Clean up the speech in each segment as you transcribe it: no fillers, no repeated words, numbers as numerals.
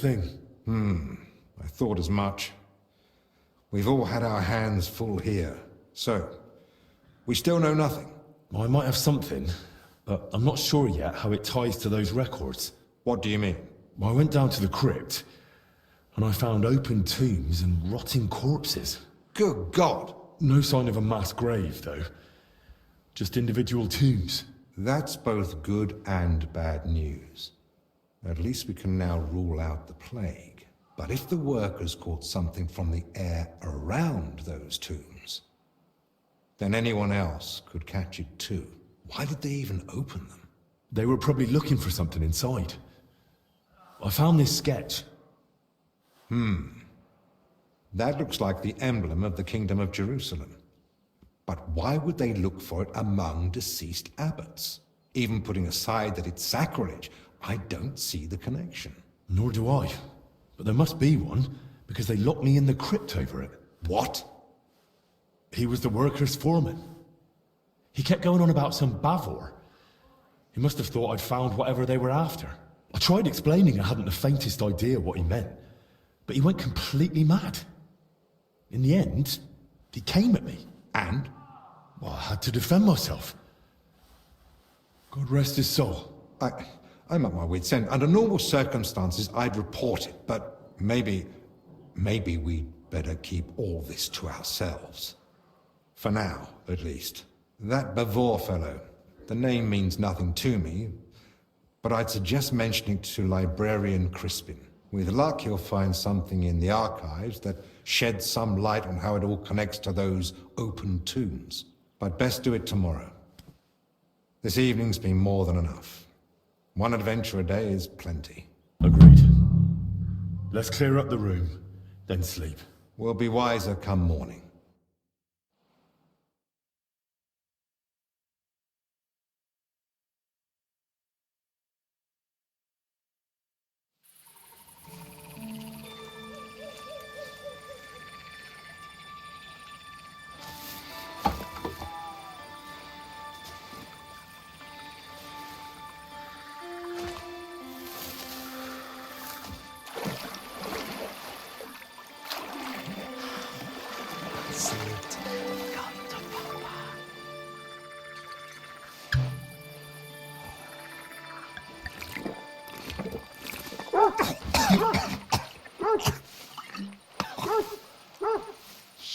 thing. I thought as much. We've all had our hands full here. So, we still know nothing. I might have something, but I'm not sure yet how it ties to those records. What do you mean? I went down to the crypt, and I found open tombs and rotting corpses. Good God! No sign of a mass grave, though. Just individual tombs. That's both good and bad news. At least we can now rule out the plague. But if the workers caught something from the air around those tombs, then anyone else could catch it too. Why did they even open them? They were probably looking for something inside. I found this sketch. That looks like the emblem of the Kingdom of Jerusalem. But why would they look for it among deceased abbots? Even putting aside that it's sacrilege, I don't see the connection. Nor do I. But there must be one, because they locked me in the crypt over it. What? He was the workers' foreman. He kept going on about some Bavor. He must have thought I'd found whatever they were after. I tried explaining I hadn't the faintest idea what he meant, but he went completely mad. In the end, he came at me. And? Well, I had to defend myself. God rest his soul. I'm at my wit's end. Under normal circumstances, I'd report it, but maybe we'd better keep all this to ourselves. For now, at least. That Bavor fellow, the name means nothing to me, but I'd suggest mentioning it to Librarian Crispin. With luck, he'll find something in the archives that sheds some light on how it all connects to those open tombs. But best do it tomorrow. This evening's been more than enough. One adventure a day is plenty. Agreed. Let's clear up the room, then sleep. We'll be wiser come morning.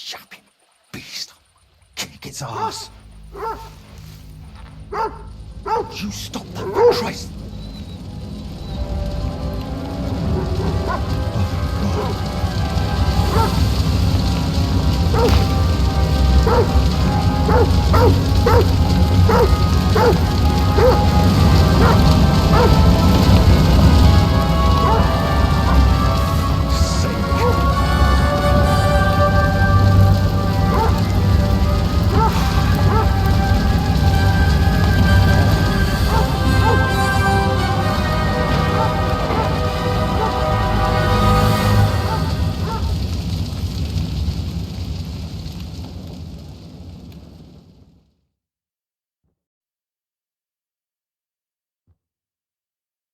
Yapping beast. Kick its ass. You stop that, Christ.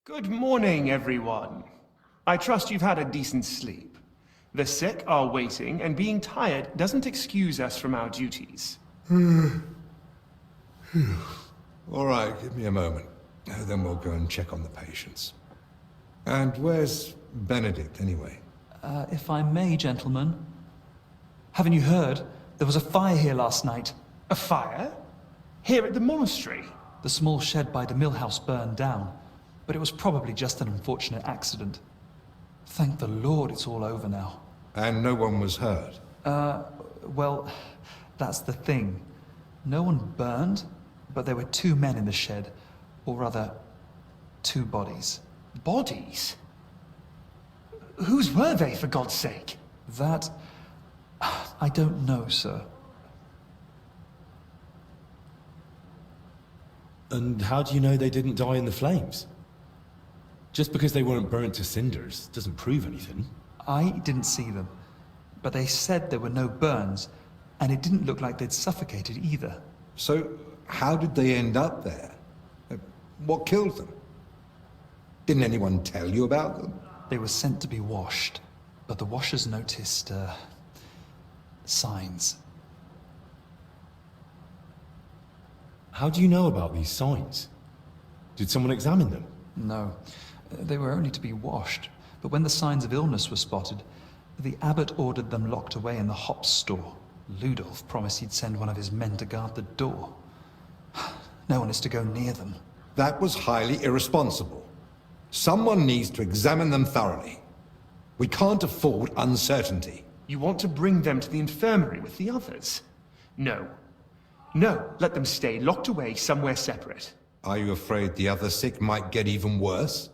Good morning, everyone. I trust you've had a decent sleep. The sick are waiting, and being tired doesn't excuse us from our duties. All right, give me a moment. Then we'll go and check on the patients. And where's Benedict, anyway? If I may, gentlemen. Haven't you heard? There was a fire here last night. A fire? Here at the monastery? The small shed by the mill house burned down, but it was probably just an unfortunate accident. Thank the Lord it's all over now. And no one was hurt? Well, that's the thing. No one burned, but there were 2 men in the shed. Or rather, 2 bodies. Bodies? Whose were they, for God's sake? That... I don't know, sir. And how do you know they didn't die in the flames? Just because they weren't burnt to cinders doesn't prove anything. I didn't see them, but they said there were no burns, and it didn't look like they'd suffocated either. So, how did they end up there? What killed them? Didn't anyone tell you about them? They were sent to be washed, but the washers noticed, signs. How do you know about these signs? Did someone examine them? No, they were only to be washed, but when the signs of illness were spotted, the abbot ordered them locked away in the hop store. Ludolf promised he'd send one of his men to guard the door. No one is to go near them. That was highly irresponsible. Someone needs to examine them thoroughly. We can't afford uncertainty. You want to bring them to the infirmary with the others? No. No, let them stay locked away somewhere separate. Are you afraid the other sick might get even worse?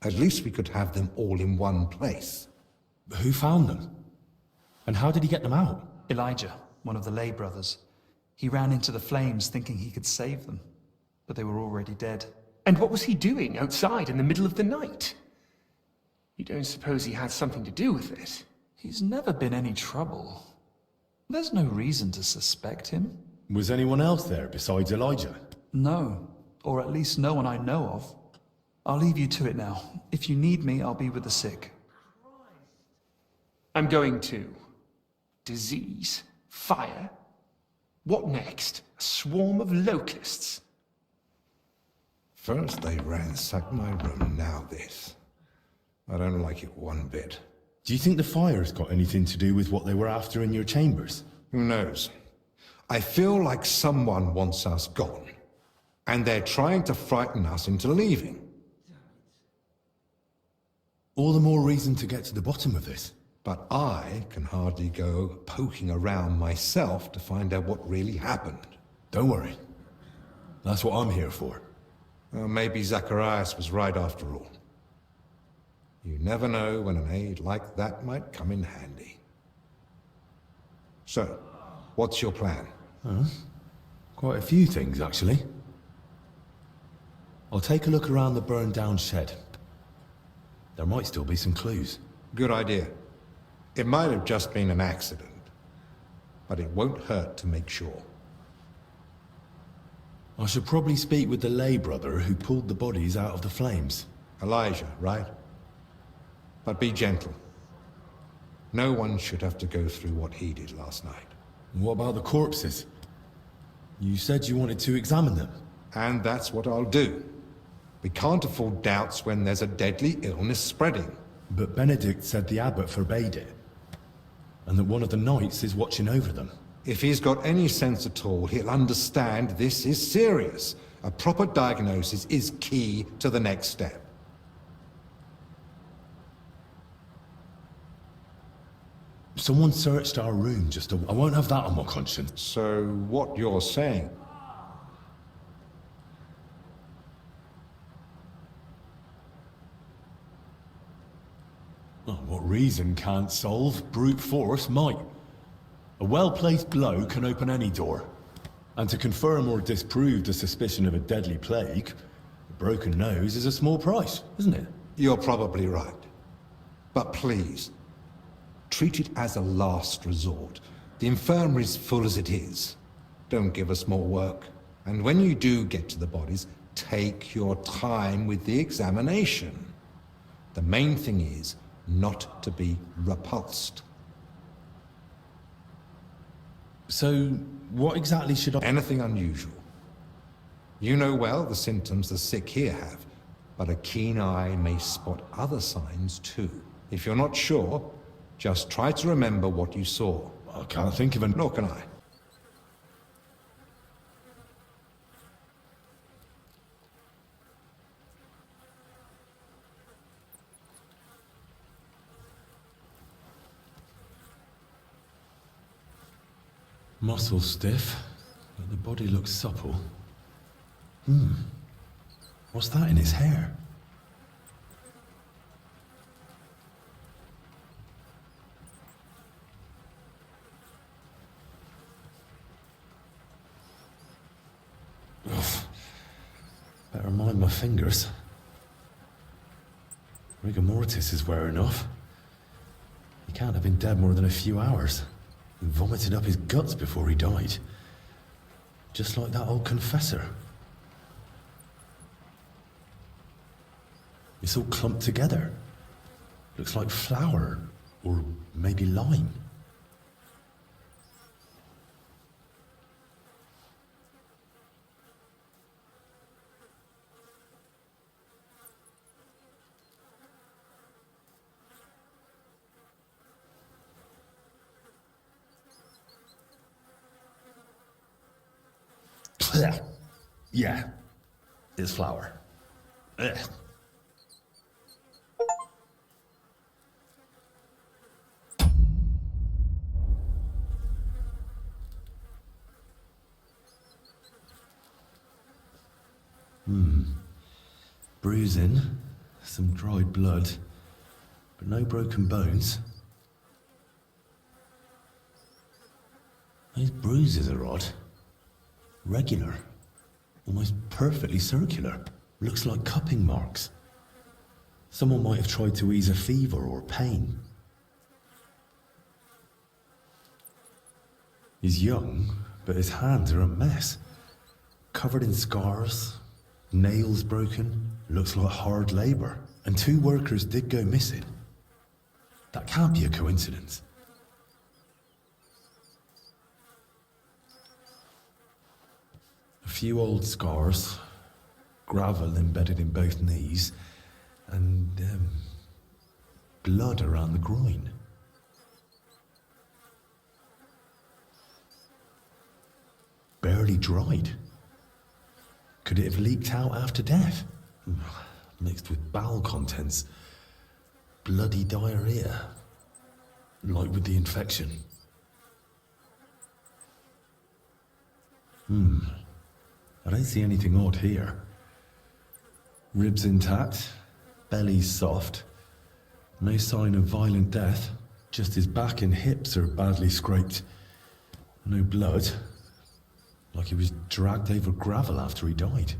At least we could have them all in one place. Who found them? And how did he get them out? Elijah, one of the lay brothers. He ran into the flames thinking he could save them, but they were already dead. And what was he doing outside in the middle of the night? You don't suppose he had something to do with it? He's never been any trouble. There's no reason to suspect him. Was anyone else there besides Elijah? No, or at least no one I know of. I'll leave you to it now. If you need me, I'll be with the sick. I'm going to. Disease? Fire? What next? A swarm of locusts? First they ransacked my room, now this. I don't like it one bit. Do you think the fire's got anything to do with what they were after in your chambers? Who knows? I feel like someone wants us gone, and they're trying to frighten us into leaving. All the more reason to get to the bottom of this. But I can hardly go poking around myself to find out what really happened. Don't worry. That's what I'm here for. Well, maybe Zacharias was right after all. You never know when an aid like that might come in handy. So, what's your plan? Quite a few things, actually. I'll take a look around the burned-down shed. There might still be some clues. Good idea. It might have just been an accident, but it won't hurt to make sure. I should probably speak with the lay brother who pulled the bodies out of the flames. Elijah, right? But be gentle. No one should have to go through what he did last night. What about the corpses? You said you wanted to examine them. And that's what I'll do. We can't afford doubts when there's a deadly illness spreading. But Benedict said the abbot forbade it, and that one of the knights is watching over them. If he's got any sense at all, he'll understand this is serious. A proper diagnosis is key to the next step. Someone searched our room I won't have that on my conscience. So what you're saying? Oh, what reason can't solve, brute force might. A well-placed blow can open any door. And to confirm or disprove the suspicion of a deadly plague, a broken nose is a small price, isn't it? You're probably right. But please, treat it as a last resort. The infirmary's full as it is. Don't give us more work. And when you do get to the bodies, take your time with the examination. The main thing is not to be repulsed. So, what exactly should I... Anything unusual. You know well the symptoms the sick here have, but a keen eye may spot other signs too. If you're not sure, just try to remember what you saw. I can't think of an... Nor can I. Muscle stiff, but the body looks supple. What's that in his hair? Ugh. Better mind my fingers. Rigor mortis is wearing off. He can't have been dead more than a few hours. He vomited up his guts before he died. Just like that old confessor. It's all clumped together. Looks like flour, or maybe lime. Yeah, it's flour. Ugh. Bruising, some dried blood, but no broken bones. Those bruises are odd. Regular. Almost perfectly circular. Looks like cupping marks. Someone might have tried to ease a fever or pain. He's young, but his hands are a mess. Covered in scars, nails broken, looks like hard labor. And 2 workers did go missing. That can't be a coincidence. A few old scars, gravel embedded in both knees, and blood around the groin. Barely dried. Could it have leaked out after death? Mixed with bowel contents. Bloody diarrhea. Like with the infection. I don't see anything odd here. Ribs intact, belly soft. No sign of violent death. Just his back and hips are badly scraped. No blood. Like he was dragged over gravel after he died.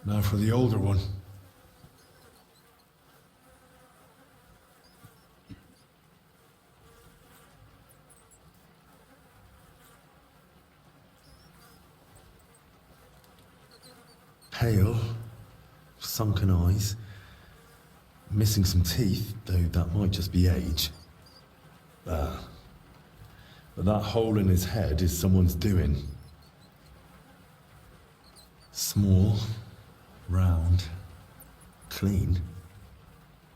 Now for the older one. Pale, sunken eyes, missing some teeth, though that might just be age. But that hole in his head is someone's doing. Small, round, clean.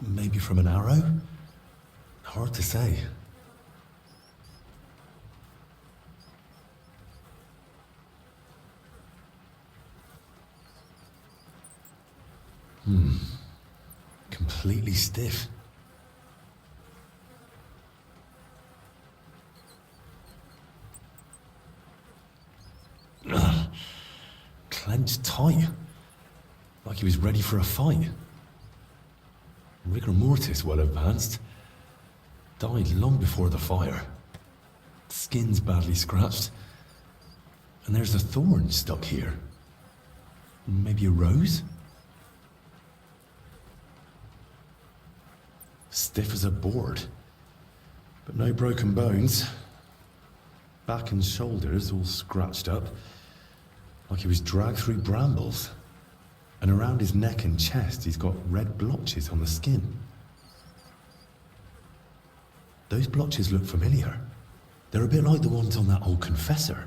Maybe from an arrow? Hard to say. Completely stiff. Clenched tight. Like he was ready for a fight. Rigor mortis well advanced. Died long before the fire. Skin's badly scratched. And there's a thorn stuck here. Maybe a rose? Stiff as a board. But no broken bones. Back and shoulders all scratched up. Like he was dragged through brambles. And around his neck and chest he's got red blotches on the skin. Those blotches look familiar. They're a bit like the ones on that old confessor.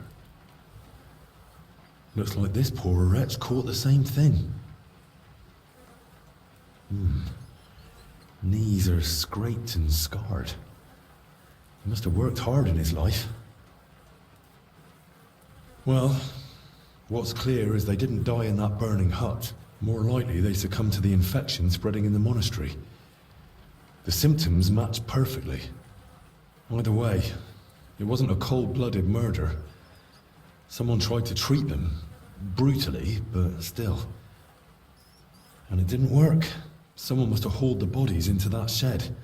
Looks like this poor wretch caught the same thing. Knees are scraped and scarred. He must have worked hard in his life. Well, what's clear is they didn't die in that burning hut. More likely they succumbed to the infection spreading in the monastery. The symptoms match perfectly. Either way, it wasn't a cold-blooded murder. Someone tried to treat them, brutally, but still. And it didn't work. Someone must have hauled the bodies into that shed.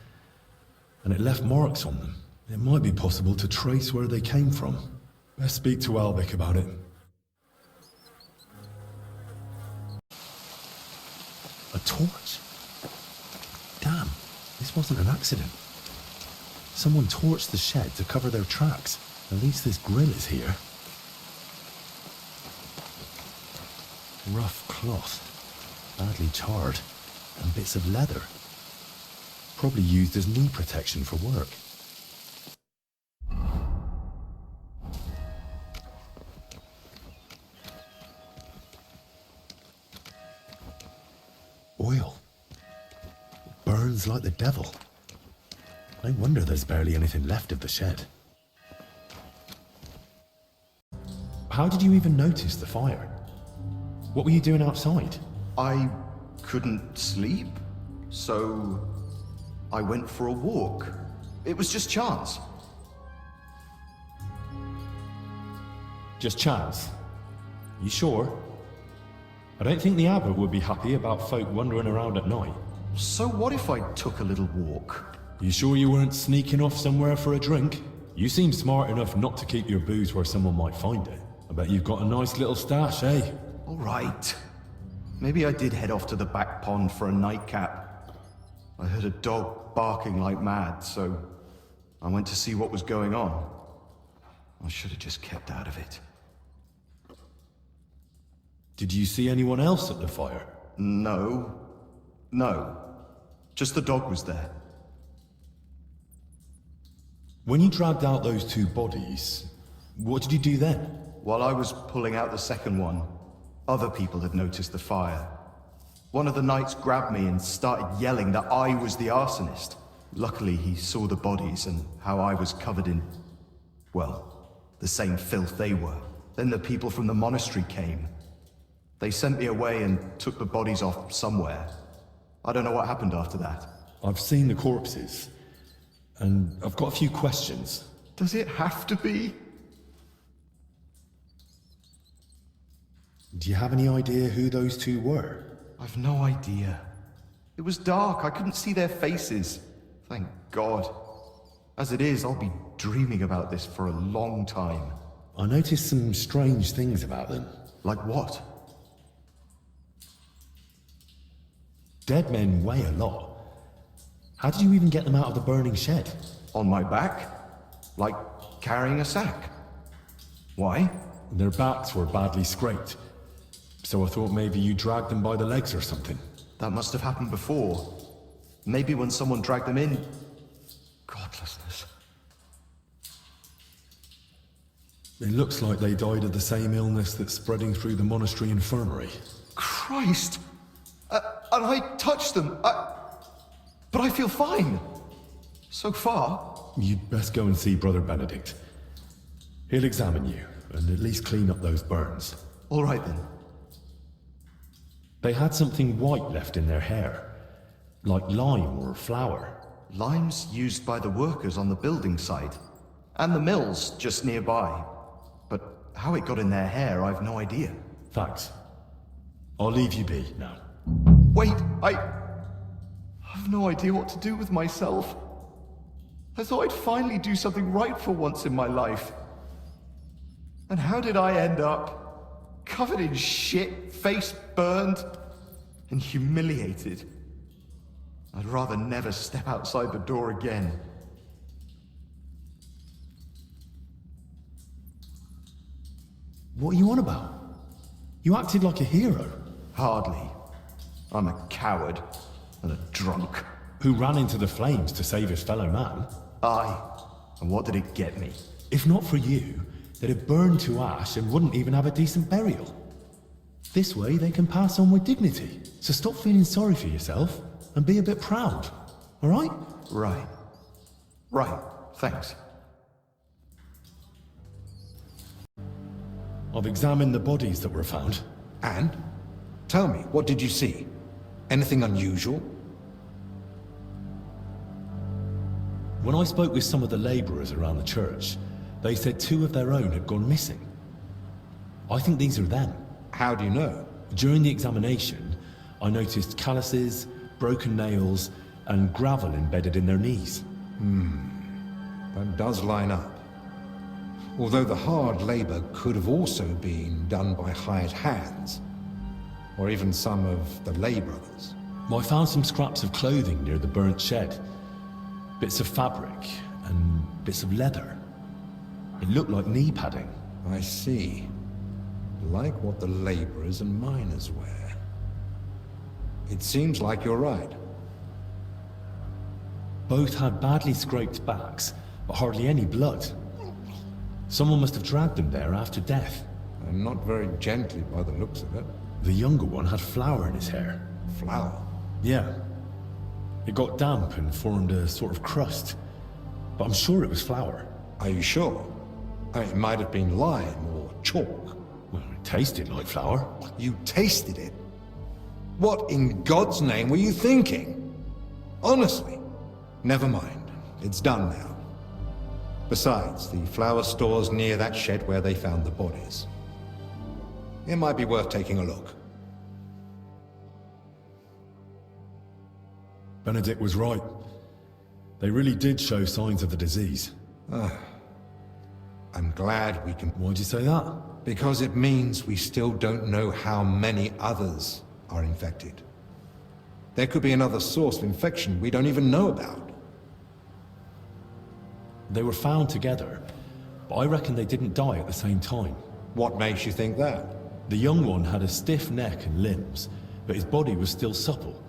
And it left marks on them. It might be possible to trace where they came from. Let's speak to Albic about it. A torch? Damn, this wasn't an accident. Someone torched the shed to cover their tracks. At least this grill is here. Rough cloth, badly charred, and bits of leather. Probably used as knee protection for work. Oil. It burns like the devil. No wonder there's barely anything left of the shed. How did you even notice the fire? What were you doing outside? I couldn't sleep, so I went for a walk. It was just chance. Just chance? You sure? I don't think the abbot would be happy about folk wandering around at night. So what if I took a little walk? You sure you weren't sneaking off somewhere for a drink? You seem smart enough not to keep your booze where someone might find it. I bet you've got a nice little stash, eh? All right. Maybe I did head off to the back pond for a nightcap. I heard a dog barking like mad, so I went to see what was going on. I should have just kept out of it. Did you see anyone else at the fire? No. Just the dog was there. When you dragged out those two bodies, what did you do then? While I was pulling out the second one, other people had noticed the fire. One of the knights grabbed me and started yelling that I was the arsonist. Luckily, he saw the bodies and how I was covered in, well, the same filth they were. Then the people from the monastery came. They sent me away and took the bodies off somewhere. I don't know what happened after that. I've seen the corpses, and I've got a few questions. Does it have to be? Do you have any idea who those two were? I've no idea. It was dark, I couldn't see their faces. Thank God. As it is, I'll be dreaming about this for a long time. I noticed some strange things about them. Like what? Dead men weigh a lot. How did you even get them out of the burning shed? On my back? Like carrying a sack. Why? Their backs were badly scraped, so I thought maybe you dragged them by the legs or something. That must have happened before. Maybe when someone dragged them in. Godlessness. It looks like they died of the same illness that's spreading through the monastery infirmary. Christ! And I touched them. But I feel fine. So far. You'd best go and see Brother Benedict. He'll examine you, and at least clean up those burns. All right then. They had something white left in their hair, like lime or flour. Limes used by the workers on the building site, and the mills just nearby. But how it got in their hair, I've no idea. Thanks. I'll leave you be now. Wait, I've no idea what to do with myself. I thought I'd finally do something right for once in my life. And how did I end up? Covered in shit, face burned, and humiliated. I'd rather never step outside the door again. What are you on about? You acted like a hero. Hardly. I'm a coward and a drunk. Who ran into the flames to save his fellow man. Aye. And what did it get me? If not for you, they'd have burned to ash and wouldn't even have a decent burial. This way they can pass on with dignity. So stop feeling sorry for yourself and be a bit proud, all right? Right. Thanks. I've examined the bodies that were found. And? Tell me, what did you see? Anything unusual? When I spoke with some of the labourers around the church, they said two of their own had gone missing. I think these are them. How do you know? During the examination, I noticed calluses, broken nails, and gravel embedded in their knees. That does line up. Although the hard labor could have also been done by hired hands, or even some of the lay brothers. I found some scraps of clothing near the burnt shed. Bits of fabric and bits of leather. It looked like knee padding. I see. Like what the laborers and miners wear. It seems like you're right. Both had badly scraped backs, but hardly any blood. Someone must have dragged them there after death. And not very gently by the looks of it. The younger one had flour in his hair. Flour. Yeah. It got damp and formed a sort of crust. But I'm sure it was flour. Are you sure? I mean, it might have been lime or chalk. Well, it tasted like flour. You tasted it? What in God's name were you thinking? Honestly. Never mind. It's done now. Besides, the flour store's near that shed where they found the bodies. It might be worth taking a look. Benedict was right. They really did show signs of the disease. I'm glad we can... Why'd you say that? Because it means we still don't know how many others are infected. There could be another source of infection we don't even know about. They were found together, but I reckon they didn't die at the same time. What makes you think that? The young one had a stiff neck and limbs, but his body was still supple.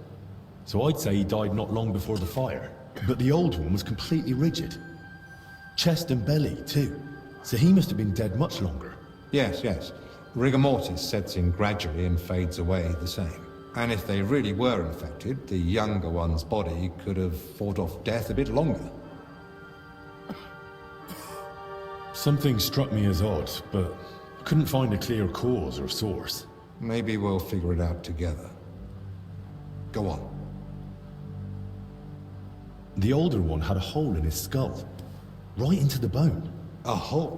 So I'd say he died not long before the fire. But the old one was completely rigid. Chest and belly, too. So he must have been dead much longer. Yes, yes. Rigor mortis sets in gradually and fades away the same. And if they really were infected, the younger one's body could have fought off death a bit longer. Something struck me as odd, but I couldn't find a clear cause or source. Maybe we'll figure it out together. Go on. The older one had a hole in his skull, right into the bone. A hole?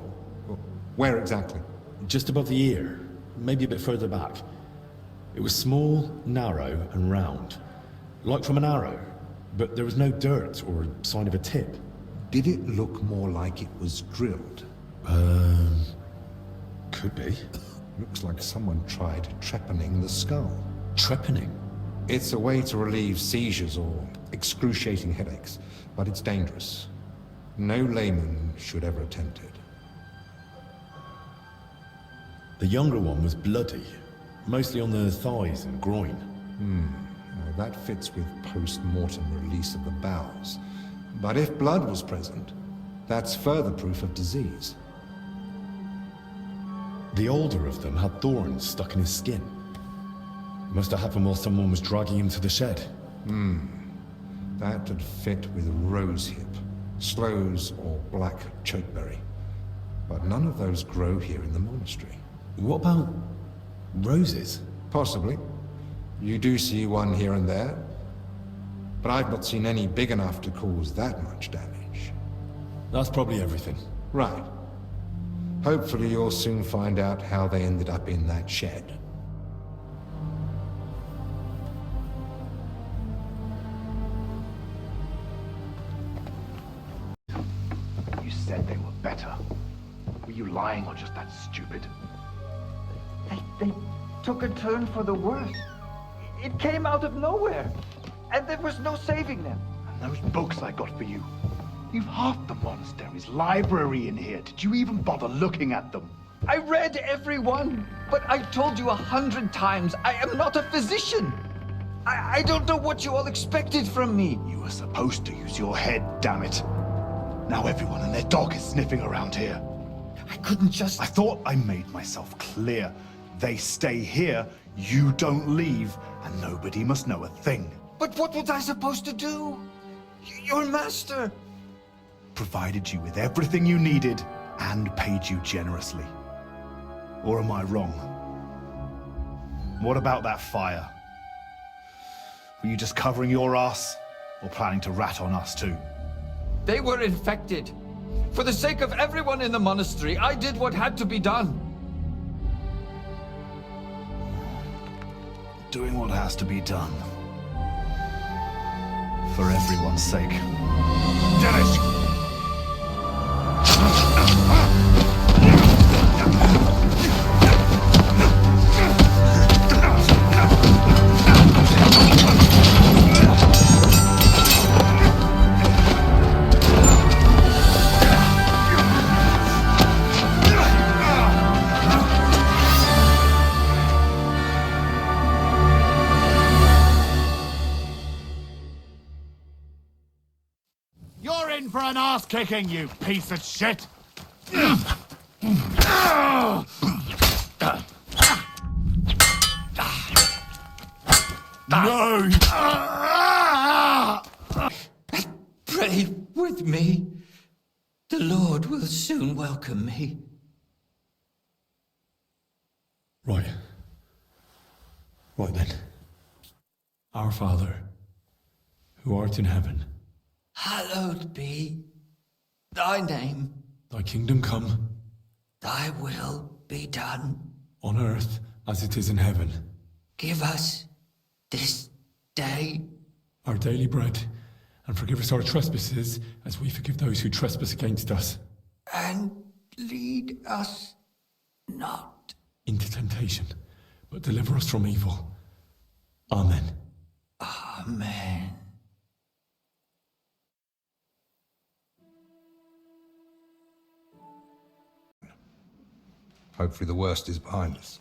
Where exactly? Just above the ear, maybe a bit further back. It was small, narrow, and round, like from an arrow, but there was no dirt or sign of a tip. Did it look more like it was drilled? Could be. Looks like someone tried trepanning the skull. Trepanning? It's a way to relieve seizures or excruciating headaches, but it's dangerous. No layman should ever attempt it. The younger one was bloody, mostly on the thighs and groin. Well, that fits with post-mortem release of the bowels. But if blood was present, that's further proof of disease. The older of them had thorns stuck in his skin. Must have happened while someone was dragging him to the shed. That'd fit with rosehip, sloes, or black chokeberry. But none of those grow here in the monastery. What about roses? Possibly. You do see one here and there, but I've not seen any big enough to cause that much damage. That's probably everything. Right. Hopefully you'll soon find out how they ended up in that shed. You said they were better. Were you lying or just that stupid? They took a turn for the worse. It came out of nowhere, and there was no saving them. And those books I got for you. You've half the monastery's library in here. Did you even bother looking at them? I read every one, but I told you 100 times, I am not a physician. I don't know what you all expected from me. You were supposed to use your head, damn it. Now everyone and their dog is sniffing around here. I couldn't just... I thought I made myself clear. They stay here, you don't leave, and nobody must know a thing. But what was I supposed to do? Your master... Provided you with everything you needed and paid you generously. Or am I wrong? What about that fire? Were you just covering your ass or planning to rat on us too? They were infected. For the sake of everyone in the monastery, I did what had to be done. Doing what has to be done. For everyone's sake. Dennis! in for an ass kicking, you piece of shit! No! Pray with me. The Lord will soon welcome me. Right. Right then. Our Father, who art in heaven, Hallowed be thy name. thy kingdom come, Thy will be done. on earth as it is in heaven. Give us this day Our daily bread, and forgive us our trespasses, as we forgive those who trespass against us. and lead us not. Into temptation, but deliver us from evil. Amen. Amen. Hopefully the worst is behind us.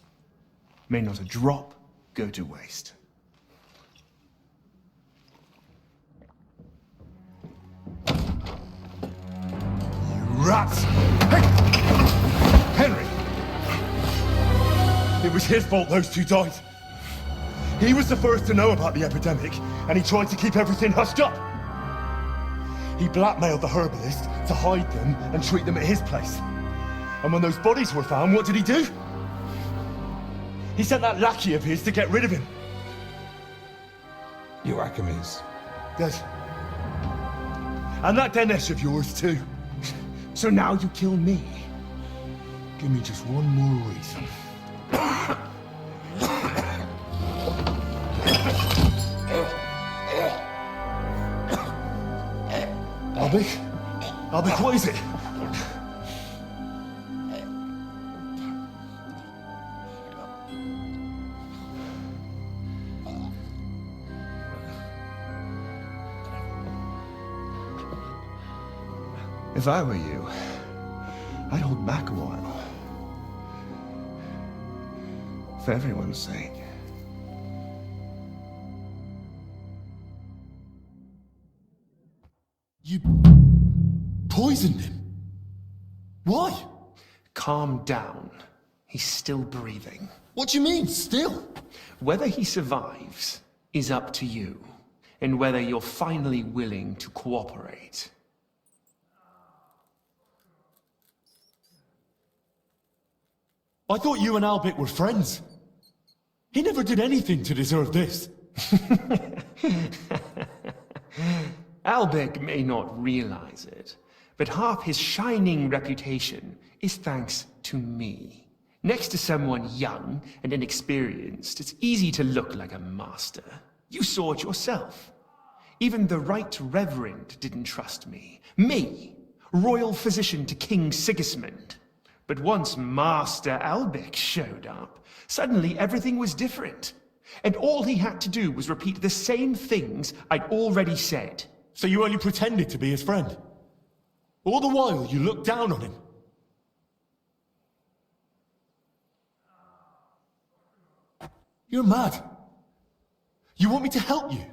May not a drop go to waste. Rats! Hey! Henry! It was his fault those two died. He was the first to know about the epidemic, and he tried to keep everything hushed up. He blackmailed the herbalist to hide them and treat them at his place. And when those bodies were found, what did he do? He sent that lackey of his to get rid of him. Joachimis. Yes. And that Dinesh of yours, too. So now you kill me. Give me just one more reason. Albik, what is it? If I were you, I'd hold back a while. For everyone's sake. You poisoned him? Why? Calm down. He's still breathing. What do you mean, still? Whether he survives is up to you, and whether you're finally willing to cooperate. I thought you and Albik were friends. He never did anything to deserve this. Albek may not realize it, but half his shining reputation is thanks to me. Next to someone young and inexperienced, it's easy to look like a master. You saw it yourself. Even the Right Reverend didn't trust me. Me, royal physician to King Sigismund. But once Master Albek showed up, suddenly everything was different. And all he had to do was repeat the same things I'd already said. So you only pretended to be his friend? All the while you looked down on him? You're mad. You want me to help you?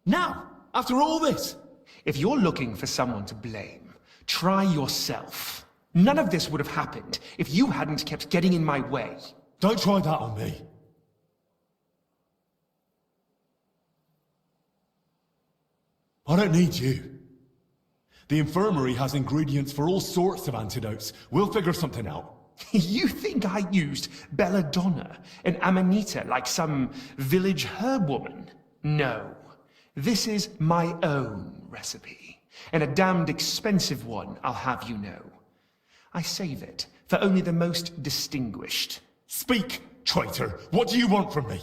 Now, after all this? If you're looking for someone to blame, try yourself. None of this would have happened if you hadn't kept getting in my way. Don't try that on me. I don't need you. The infirmary has ingredients for all sorts of antidotes. We'll figure something out. You think I used belladonna and amanita like some village herb woman? No. This is my own recipe, and a damned expensive one, I'll have you know. I save it for only the most distinguished. Speak, traitor. What do you want from me?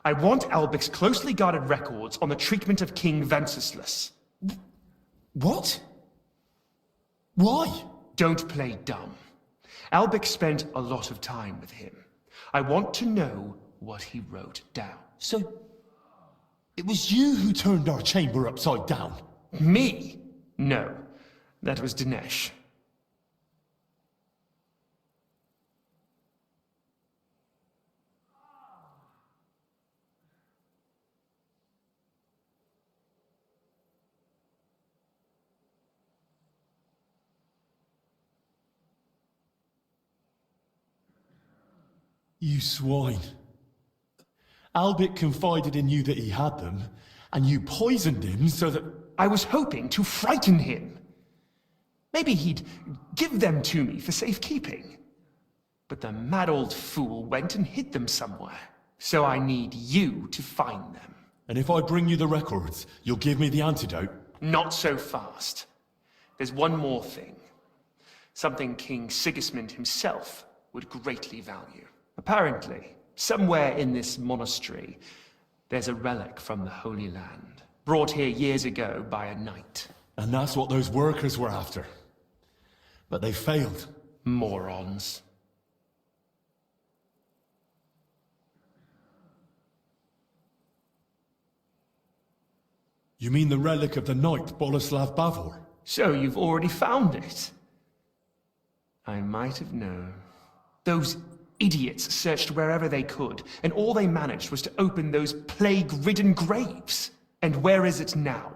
I want Albik's closely guarded records on the treatment of King Wenceslas. What? Why? Don't play dumb. Albik spent a lot of time with him. I want to know what he wrote down. So, it was you who turned our chamber upside down? Me? No, that was Dinesh. You swine. Albert confided in you that he had them, and you poisoned him so that... I was hoping to frighten him. Maybe he'd give them to me for safekeeping. But the mad old fool went and hid them somewhere. So I need you to find them. And if I bring you the records, you'll give me the antidote? Not so fast. There's one more thing. Something King Sigismund himself would greatly value. Apparently, somewhere in this monastery, there's a relic from the Holy Land, brought here years ago by a knight. And that's what those workers were after. But they failed. Morons. You mean the relic of the knight Boleslav Bavor? So you've already found it? I might have known. Those idiots searched wherever they could, and all they managed was to open those plague-ridden graves. And where is it now?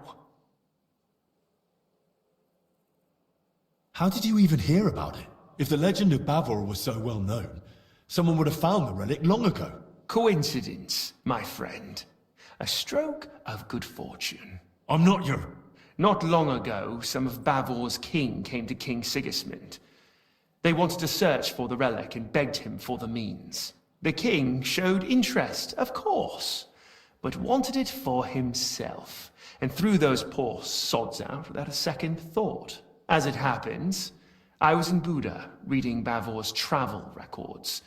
How did you even hear about it? If the legend of Bavor was so well known, someone would have found the relic long ago. Coincidence, my friend. A stroke of good fortune. I'm not your... Not long ago, some of Bavor's king came to King Sigismund. They wanted to search for the relic and begged him for the means. The king showed interest, of course, but wanted it for himself, and threw those poor sods out without a second thought. As it happens, I was in Buda reading Bavor's travel records,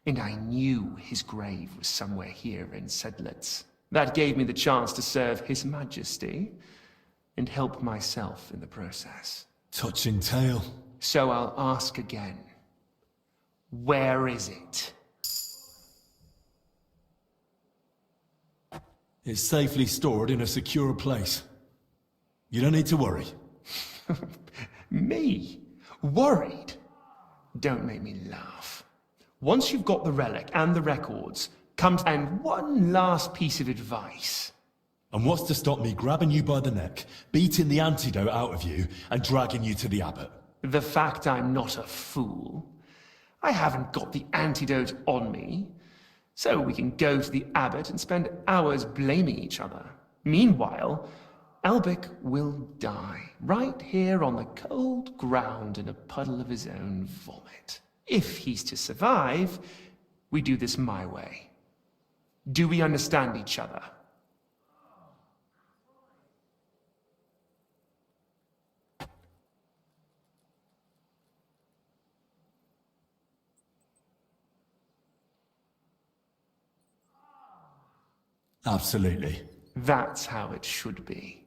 and I knew his grave was somewhere here in Sedlitz. That gave me the chance to serve His Majesty and help myself in the process. Touching tale. So I'll ask again. Where is it? It's safely stored in a secure place. You don't need to worry. Me? Worried? Don't make me laugh. Once you've got the relic and the records, and one last piece of advice. And what's to stop me grabbing you by the neck, beating the antidote out of you, and dragging you to the abbot? The fact I'm not a fool. I haven't got the antidote on me, so we can go to the abbot and spend hours blaming each other. Meanwhile, Albic will die, right here on the cold ground in a puddle of his own vomit. If he's to survive, we do this my way. Do we understand each other? Absolutely. That's how it should be.